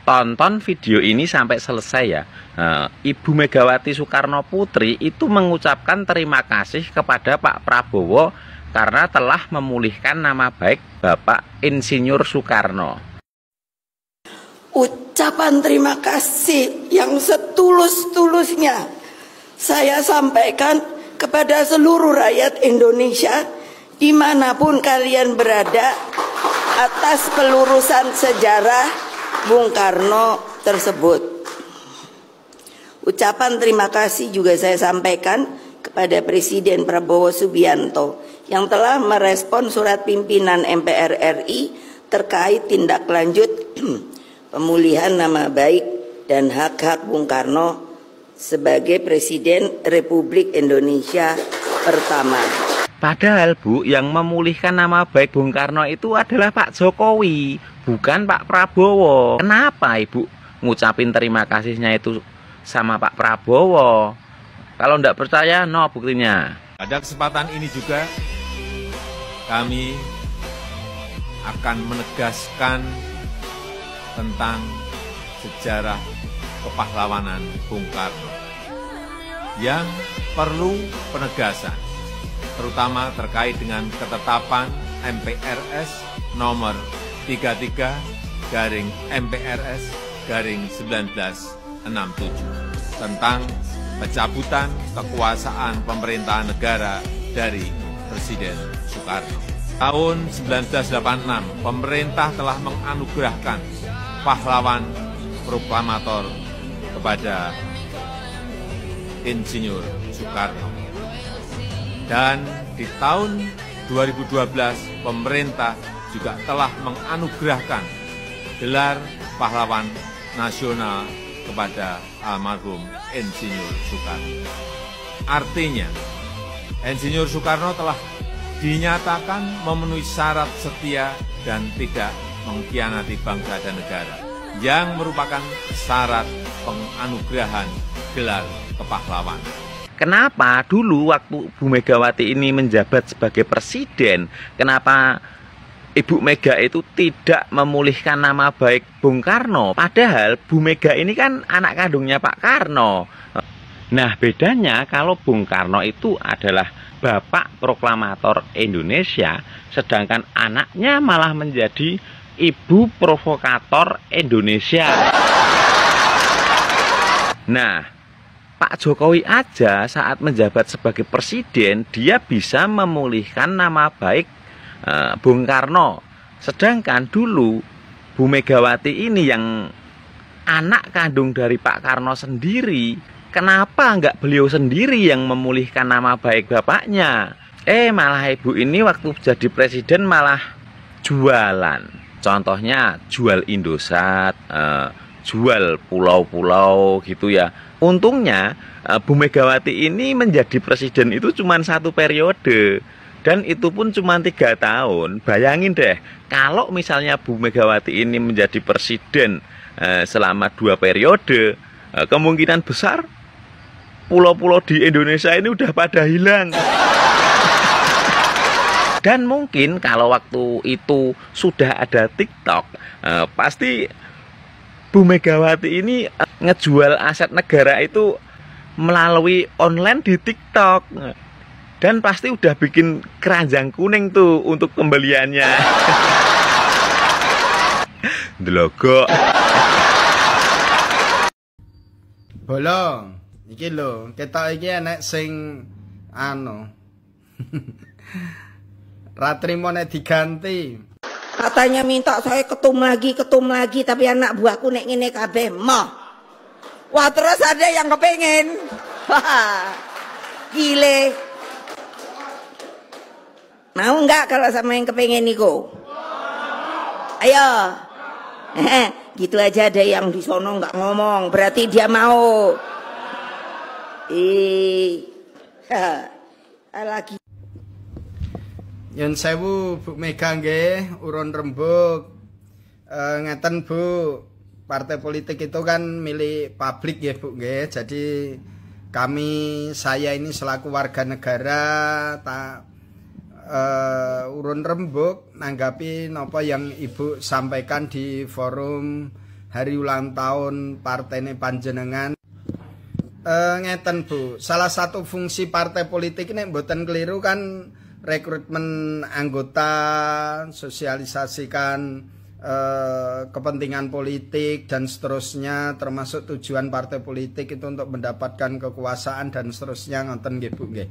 tonton video ini sampai selesai ya. Ibu Megawati Soekarno Putri itu mengucapkan terima kasih kepada Pak Prabowo karena telah memulihkan nama baik Bapak Insinyur Soekarno. Ucapan terima kasih yang setulus-tulusnya saya sampaikan kepada seluruh rakyat Indonesia dimanapun kalian berada atas pelurusan sejarah Bung Karno tersebut. Ucapan terima kasih juga saya sampaikan kepada Presiden Prabowo Subianto yang telah merespon surat pimpinan MPR RI terkait tindak lanjut pemulihan nama baik dan hak-hak Bung Karno sebagai Presiden Republik Indonesia pertama. Padahal Bu, yang memulihkan nama baik Bung Karno itu adalah Pak Jokowi, bukan Pak Prabowo. Kenapa Ibu ngucapin terima kasihnya itu sama Pak Prabowo? Kalau ndak percaya, no buktinya. Pada kesempatan ini juga kami akan menegaskan tentang sejarah kepahlawanan Bung Karno yang perlu penegasan, terutama terkait dengan ketetapan MPRS nomor 33/MPRS/1967 tentang pencabutan kekuasaan pemerintahan negara dari Presiden Soekarno. Tahun 1986, pemerintah telah menganugerahkan pahlawan proklamator kepada Insinyur Soekarno. Dan di tahun 2012, pemerintah juga telah menganugerahkan gelar pahlawan nasional kepada almarhum Insinyur Soekarno. Artinya, Insinyur Soekarno telah dinyatakan memenuhi syarat setia dan tidak mengkhianati bangsa dan negara, yang merupakan syarat penganugerahan gelar kepahlawanan. Kenapa dulu waktu Bu Megawati ini menjabat sebagai presiden, kenapa Ibu Mega itu tidak memulihkan nama baik Bung Karno? Padahal Bu Mega ini kan anak kandungnya Pak Karno. Nah, bedanya kalau Bung Karno itu adalah Bapak Proklamator Indonesia, sedangkan anaknya malah menjadi Ibu Provokator Indonesia. Nah, Pak Jokowi aja saat menjabat sebagai presiden, dia bisa memulihkan nama baik Bung Karno. Sedangkan dulu Bu Megawati ini yang anak kandung dari Pak Karno sendiri, kenapa nggak beliau sendiri yang memulihkan nama baik bapaknya? Malah ibu ini waktu jadi presiden malah jualan. Contohnya jual Indosat, jual pulau-pulau gitu ya. Untungnya Bu Megawati ini menjadi presiden itu cuma 1 periode, dan itu pun cuma 3 tahun. Bayangin deh, kalau misalnya Bu Megawati ini menjadi presiden selama 2 periode, kemungkinan besar pulau-pulau di Indonesia ini udah pada hilang. Dan mungkin kalau waktu itu sudah ada TikTok, pasti Bu Megawati ini ngejual aset negara itu melalui online di TikTok. Dan pasti udah bikin keranjang kuning tuh untuk pembeliannya. Delogok. Bolong. Iki lho, ketok iki enek sing ra trimo nek diganti. Katanya minta saya ketum lagi, tapi anak buahku nek ngene kabeh moh. Wah, terus ada yang kepengen. Wah, gile. Mau nggak kalau sama yang kepengen niku? Ayo. Gitu aja ada yang di sono nggak ngomong, berarti dia mau. Lagi. Yen sewu Bu Mega nggih, urun rembug. Ngeten Bu, partai politik itu kan milik publik ya Bu nggih. Jadi saya ini selaku warga negara urun rembug nanggapi napa yang Ibu sampaikan di forum hari ulang tahun partene panjenengan. Ngeten Bu, salah satu fungsi partai politik ini mboten keliru kan rekrutmen anggota, sosialisasikan kepentingan politik dan seterusnya, termasuk tujuan partai politik itu untuk mendapatkan kekuasaan dan seterusnya, ngoten nggih Bu nggih.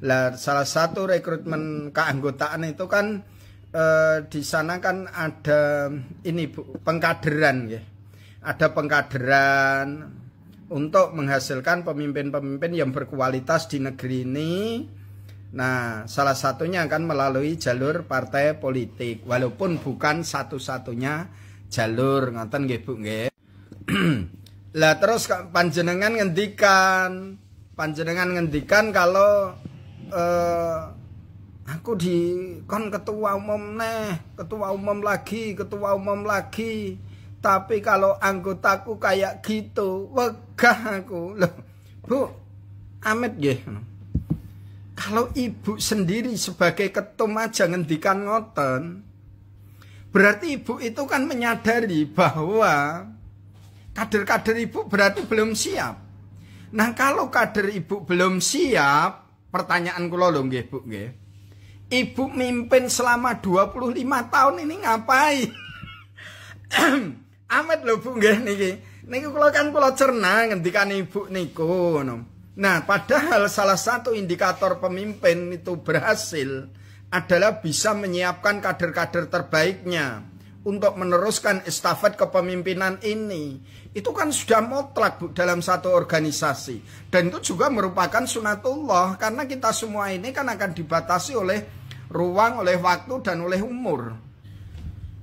Lah salah satu rekrutmen keanggotaan itu kan di sana kan ada ini Bu, pengkaderan nggih. Ada pengkaderan untuk menghasilkan pemimpin-pemimpin yang berkualitas di negeri ini. Nah, salah satunya akan melalui jalur partai politik, walaupun bukan satu-satunya jalur, ngoten nggih Bu nggih. Lah terus panjenengan ngendikan kalau aku di kon ketua umum ketua umum lagi. Tapi kalau anggotaku kayak gitu, wegah aku. Loh, Bu, amit nggih. Kalau ibu sendiri sebagai ketum aja ngendikan ngoten, berarti ibu itu kan menyadari bahwa kader-kader ibu berarti belum siap. Nah, kalau kader ibu belum siap, pertanyaan kula lho nggih Bu nggih. Ibu mimpin selama 25 tahun ini ngapain? Amit lho Bu nggih niki. Niki kula cerna ngendikan ibu niku ngono. Nah, padahal salah satu indikator pemimpin itu berhasil adalah bisa menyiapkan kader-kader terbaiknya untuk meneruskan estafet kepemimpinan ini. Itu kan sudah mutlak Bu dalam satu organisasi. Dan itu juga merupakan sunatullah karena kita semua ini kan akan dibatasi oleh ruang, oleh waktu dan oleh umur.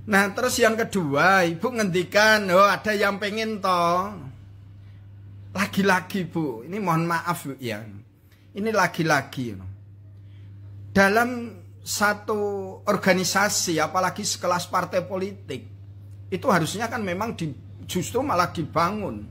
Nah, terus yang kedua, ibu ngendikan, oh ada yang pengen toh. Lagi-lagi Bu, ini mohon maaf Bu ya. Ini lagi-lagi. Dalam satu organisasi, apalagi sekelas partai politik, itu harusnya kan memang justru malah dibangun.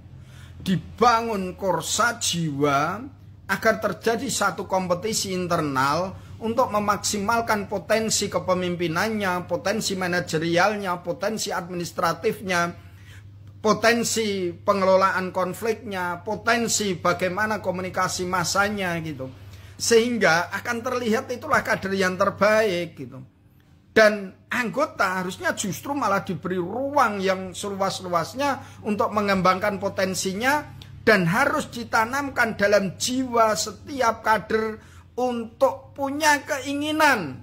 Dibangun korsa jiwa agar terjadi satu kompetisi internal untuk memaksimalkan potensi kepemimpinannya, potensi manajerialnya, potensi administratifnya, potensi pengelolaan konfliknya, potensi bagaimana komunikasi massanya gitu. Sehingga akan terlihat itulah kader yang terbaik gitu. Dan anggota harusnya justru malah diberi ruang yang seluas-luasnya untuk mengembangkan potensinya dan harus ditanamkan dalam jiwa setiap kader untuk punya keinginan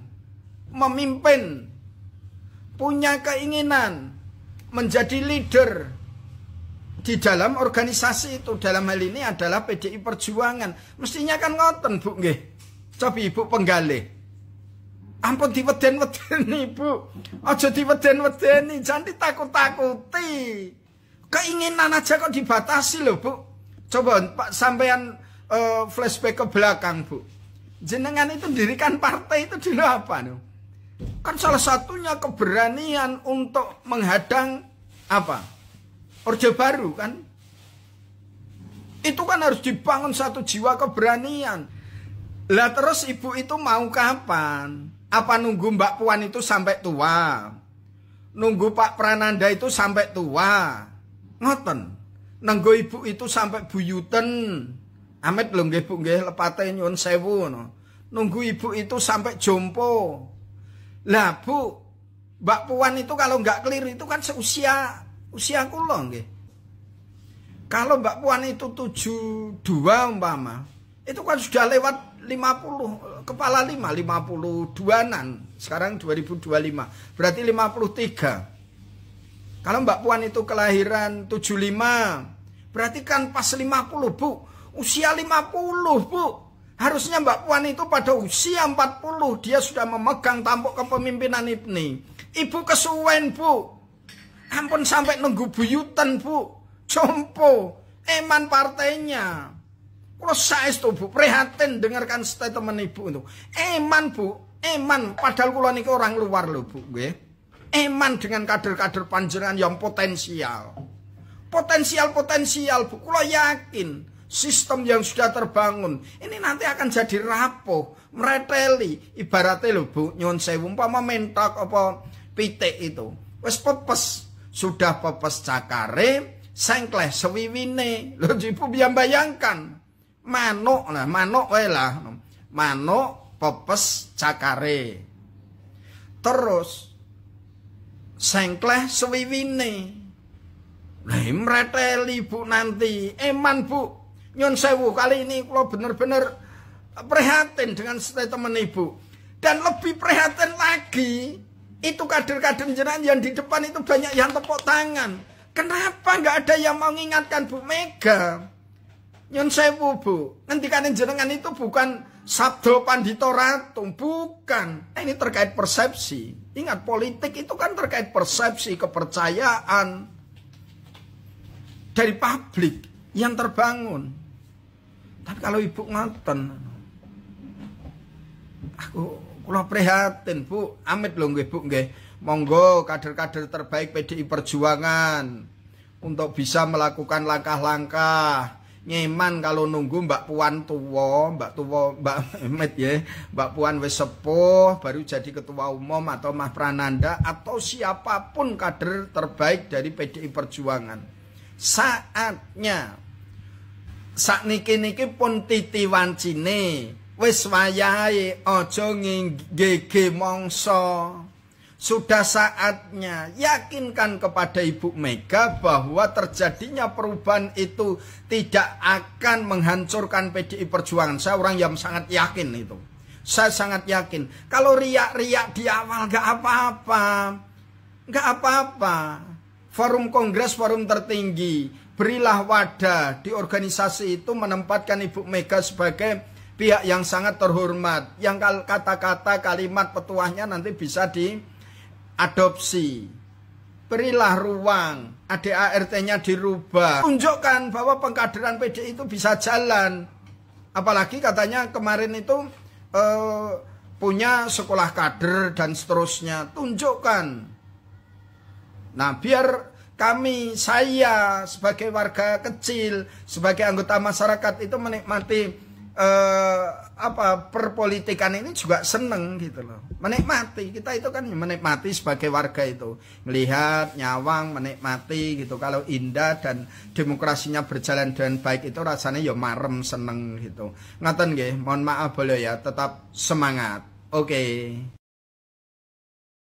memimpin, punya keinginan menjadi leader di dalam organisasi itu. Dalam hal ini adalah PDI Perjuangan. Mestinya kan ngoten Bu nggih. Coba Ibu penggalih. Ampun diweden-wedeni Bu. Aja diweden-wedeni, jangan ditakut-takuti. Keinginan aja kok dibatasi loh Bu. Coba Pak sampean flashback ke belakang Bu. Jenengan itu dirikan partai itu dulu apa no? Kan salah satunya keberanian untuk menghadang apa? Orde Baru kan? Itu kan harus dibangun satu jiwa keberanian. Lah terus ibu itu mau kapan? Apa nunggu Mbak Puan itu sampai tua? Nunggu Pak Prananda itu sampai tua? Ngoten. Nunggu ibu itu sampai buyuten. Amit lho nggih Bu nggih lepate nyuwun sewu no. Nunggu ibu itu sampai jompo. Lah Bu, Mbak Puan itu kalau nggak keliru itu kan seusia kula nggih. Kalau Mbak Puan itu 72 umpama, itu kan sudah lewat 50, kepala 52-an. Sekarang 2025, berarti 53. Kalau Mbak Puan itu kelahiran 75, berarti kan pas 50 Bu. Usia 50 Bu. Harusnya Mbak Puan itu pada usia 40 dia sudah memegang tampuk kepemimpinan ini. Ibu kesuwen Bu. Ampun sampai nunggu buyutan Bu. Jompo. Eman partainya. Kalau saestu Bu, prihatin dengarkan statement Ibu itu. Eman Bu. Eman. Padahal kula niki orang luar lho Bu. Eman dengan kader-kader panjenengan yang potensial. Potensial Bu. Kula yakin. Sistem yang sudah terbangun ini nanti akan jadi rapuh, mereteli. Ibaratnya lho Bu, nyuwun sewu umpama mentok apa pitik itu wis pepes, sudah pepes cakare, sengkleh sewiwine. Lho Ibu biar bayangkan, manuk wae lah, manuk pepes cakare, terus sengkleh sewiwine. Nah, mreteli Bu nanti, eman Bu, nyun sewu kali ini kalau bener-bener prihatin dengan statement Ibu. Dan lebih prihatin lagi, itu kader-kader jenengan yang di depan itu banyak yang tepuk tangan. Kenapa nggak ada yang mau mengingatkan Bu Mega? Nyun sewu Bu, ngendikanin jenengan itu bukan sabdo pandito ratu, bukan. Ini terkait persepsi. Ingat, politik itu kan terkait persepsi, kepercayaan dari publik yang terbangun. Tapi kalau Ibu ngoten, aku kula prihatin Bu, amit lho nggih Bu nggih. Monggo kader-kader terbaik PDI Perjuangan untuk bisa melakukan langkah-langkah. Nyeman kalau nunggu Mbak Puan tuwa, Mbak Emet ya, Mbak Puan wis sepuh baru jadi ketua umum atau Mas Prananda atau siapapun kader terbaik dari PDI Perjuangan. Saatnya sakniki-niki pun titi wancine, wis wayahe aja nggege mangsa. Sudah saatnya yakinkan kepada Ibu Mega bahwa terjadinya perubahan itu tidak akan menghancurkan PDI Perjuangan. Saya orang yang sangat yakin itu. Saya sangat yakin. Kalau riak-riak di awal gak apa-apa. Gak apa-apa. Forum Kongres, forum tertinggi. Berilah wadah di organisasi itu menempatkan Ibu Mega sebagai pihak yang sangat terhormat. Yang kata-kata kalimat petuahnya nanti bisa diadopsi. Berilah ruang, ADART-nya dirubah. Tunjukkan bahwa pengkaderan PDI itu bisa jalan. Apalagi katanya kemarin itu punya sekolah kader dan seterusnya. Tunjukkan. Nah, biar saya sebagai warga kecil, sebagai anggota masyarakat itu menikmati perpolitikan ini juga seneng gitu loh. Menikmati, kita itu kan menikmati sebagai warga itu. Melihat, nyawang, menikmati gitu. Kalau indah dan demokrasinya berjalan dengan baik itu rasanya ya marem, seneng gitu. Ngaten nggih, mohon maaf boleh ya, tetap semangat. Oke.